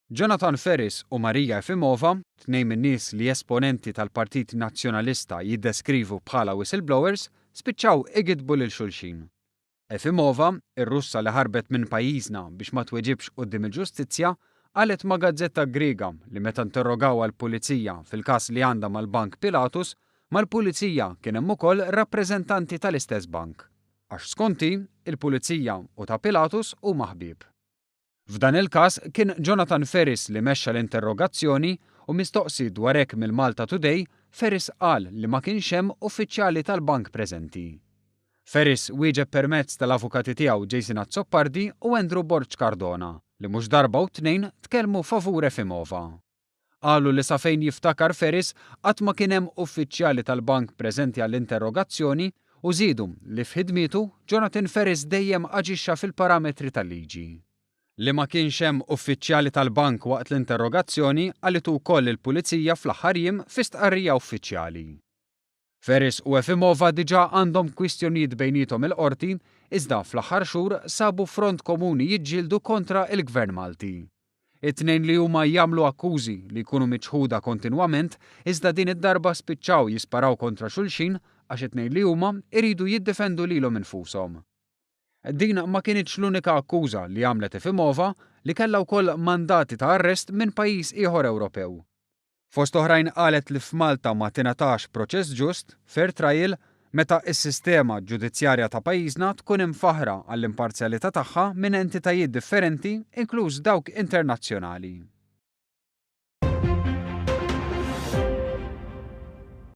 Jonathan Ferris u Marija Efimova, tnejn min-nies li esponenti tal-Partit Nazzjonalista jiddeskrivu bħala whistleblowers, spiċċaw igidbu lil xulxin. Efimova, ir-Russa li ħarbet minn pajjiżna biex ma tweġibx quddiem il-ġustizzja, qalet ma' gazzetta Griega li meta interrogaw għall-pulizija fil-każ li għandha mal-Bank Pilatus, mal-pulizija kien hemm ukoll rappreżentanti tal-istess bank. Għax skonti, il-pulizija u ta' Pilatus huma ħbieb. F'dan il-każ kien Jonathan Ferris li mexxa l-interrogazzjoni u mistoqsi dwar hekk mill-Malta Today, Ferris qal li ma kienx hemm uffiċjali tal-bank preżenti. Ferris wieġeb permezz tal-avukati tiegħu Jason Azzopardi u Andrew Borg Cardona li mhux darba u tnejn tkellmu favur Efimova. Qalu li sa fejn jiftakar Ferris qatt ma kien hemm uffiċjali tal-bank preżenti għall-interrogazzjoni u żiedu li f'ħidmietu Jonathan Ferris dejjem aġixxa fil-parametri tal-liġi. Li ma kienx hemm uffiċjali tal-bank waqt l-interrogazzjoni għalitu wkoll il-pulizija fl-aħħar jiem fi stqarrija uffiċjali. Ferris u Efimova diġà għandhom kwistjonijiet bejniethom il-qorti iżda fl-aħħar xhur sabu front komuni jiġġieldu kontra il-Gvern Malti. It-tnejn li huma jagħmlu akkużi li jkunu miċħuda kontinwament iżda din id-darba spiċċaw jisparaw kontra xulxin għax it-tnejn li huma jridu jiddefendu lilhom infushom. Din ma kienitx l-unika akkuża li għamlet Efimova li kellha wkoll mandati ta' arrest minn pajjiż ieħor Ewropew. Fost oħrajn qalet li f'Malta ma tingħatax proċess ġust, fair trial, meta s-sistema ġudizzjarja ta' pajjiżna tkun imfaħra għall-imparzjalità tagħha minn entitajiet differenti, inkluż dawk internazzjonali.